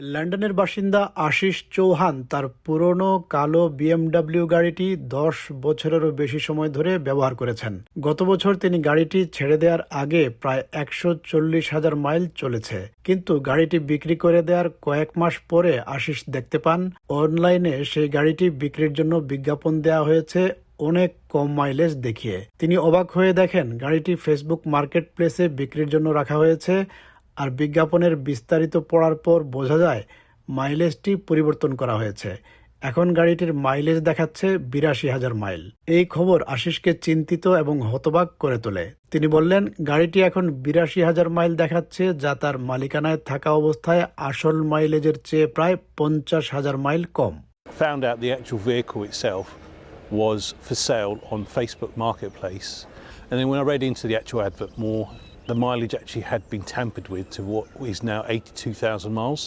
লন্ডনের বাসিন্দা আশিস চৌহান তার পুরনো কালো বিএমডব্লিউ গাড়িটি 10 বছরেরও বেশি সময় ধরে ব্যবহার করেছেন। গত বছর তিনি গাড়িটি ছেড়ে দেওয়ার আগে প্রায় 140,000 মাইল চলেছে। কিন্তু গাড়িটি বিক্রি করে দেওয়ার কয়েক মাস পরে আশিস দেখতে পান অনলাইনে সেই গাড়িটি বিক্রির জন্য বিজ্ঞাপন দেওয়া হয়েছে অনেক কম মাইলেজ দেখিয়ে। তিনি অবাক হয়ে দেখেন গাড়িটি ফেসবুক মার্কেট প্লেসে বিক্রির জন্য রাখা হয়েছে, আর বিজ্ঞাপনের বিস্তারিত পড়ার পর বোঝা যায় মাইলেজটি পরিবর্তন করা হয়েছে। এখন গাড়িটির মাইলেজ দেখাচ্ছে 82,000 মাইল। এই খবর আশিসকে চিন্তিত এবং হতবাক করে তোলে। তিনি বললেন, গাড়িটি এখন 82,000 মাইল দেখাচ্ছে, যা তার মালিকানায় থাকা অবস্থায় আসল মাইলেজের চেয়ে প্রায় 50,000 mile com. Found out the actual vehicle itself was for sale on Facebook Marketplace, and then when I read into the actual advert more, the mileage actually had been tampered with to what is now 82,000 miles.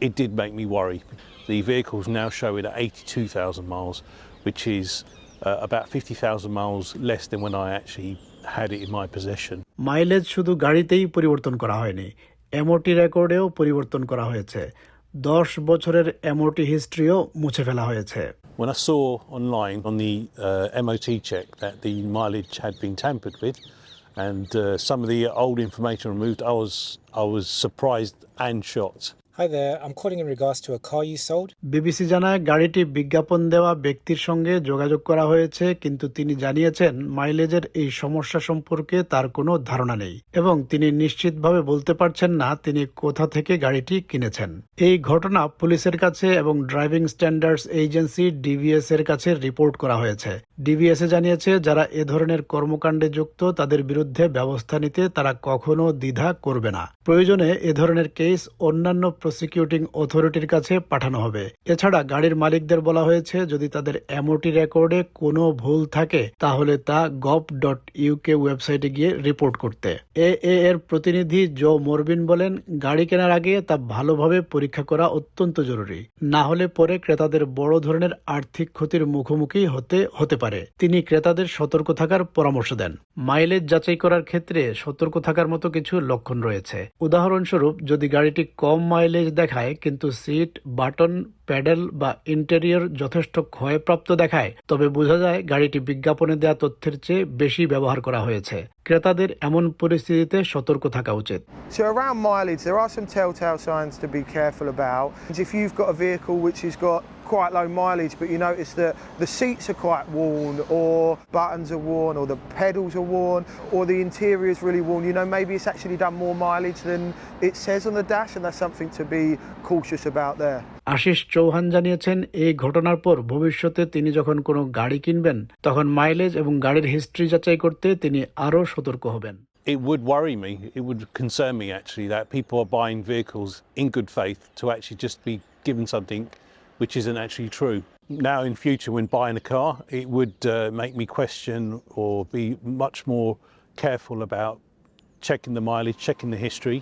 It did make me worry. The vehicle is now showing at 82,000 miles, which is about 50,000 miles less than when I actually had it in my possession. Mileage শুধু গাড়িতেই পরিবর্তন করা হয়নি, MOT রেকর্ডেও পরিবর্তন করা হয়েছে। 10 বছরের MOT হিস্ট্রিও মুছে ফেলা হয়েছে। When I saw online on the MOT check that the mileage had been tampered with and some of the old information removed, I was surprised and shocked. Hi there, I'm calling in regards to a car you sold. BBC জানায় গাড়িটি বিজ্ঞাপন দেওয়া ব্যক্তির সঙ্গে যোগাযোগ করা হয়েছে, কিন্তু তিনি জানিয়েছেন মাইলেজের এই সমস্যা সম্পর্কে তার কোনো ধারণা নেই এবং তিনি নিশ্চিতভাবে বলতে পারছেন না তিনি কোথা থেকে গাড়িটি কিনেছেন। এই ঘটনা পুলিশের কাছে এবং ড্রাইভিং স্ট্যান্ডার্ডস এজেন্সি ডিভিএস এর কাছে রিপোর্ট করা হয়েছে। ডিভিএস জানিয়েছে যারা এ ধরনের কর্মকাণ্ডে যুক্ত তাদের বিরুদ্ধে ব্যবস্থা নিতে তারা কখনো দ্বিধা করবে না। প্রয়োজনে এ ধরনের কেস অন্যান্য প্রসিকিউটিং অথরিটির কাছে পাঠানো হবে। এছাড়া গাড়ির মালিকদের বলা হয়েছে যদি তাদের এমওটি রেকর্ডে কোনো ভুল থাকে তাহলে তা gov.uk ওয়েবসাইটে গিয়ে রিপোর্ট করতে। এর প্রতিনিধি জো মরবিন বলেন, গাড়ি কেনার আগে তা ভালোভাবে পরীক্ষা করা অত্যন্ত জরুরি, না হলে পরে ক্রেতাদের বড় ধরনের আর্থিক ক্ষতির মুখোমুখি হতে পারে। তিনি ক্রেতাদের সতর্ক থাকার পরামর্শ দেন। মাইলেজ যাচাই করার ক্ষেত্রে সতর্ক থাকার মতো কিছু লক্ষণ রয়েছে। উদাহরণস্বরূপ, যদি গাড়িটি কম মাইলেজ দেখায় কিন্তু সিট, বাটন, প্যাডেল বা ইন্টেরিয়র যথেষ্ট ক্ষয়প্রাপ্ত দেখায়, তবে বোঝা যায় গাড়িটি বিজ্ঞাপনে দেওয়া তথ্যের চেয়ে বেশি ব্যবহার করা হয়েছে। ক্রেতাদের এমন পরিস্থিতিতে সতর্ক থাকা উচিত। So around mileage, there are some telltale signs to be careful about. If you've got a vehicle which has got quite low mileage, but you notice that the seats are quite worn, or buttons are worn, or the pedals are worn, or the interior is really worn, you know, maybe it's actually done more mileage than it says on the dash, and that's something to be cautious about there. Ashis Chauhan জানিয়েছেন, এই ঘটনার পর ভবিষ্যতে তিনি যখন কোনো গাড়ি কিনবেন তখন মাইলেজ এবং গাড়ির হিস্ট্রি যাচাই করতে তিনি আরও সতর্ক হবেন। It would worry me, it would concern me actually that people are buying vehicles in good faith to actually just be given something which isn't actually true. Now in future when buying a car, it would make me question or be much more careful about checking the mileage, checking the history.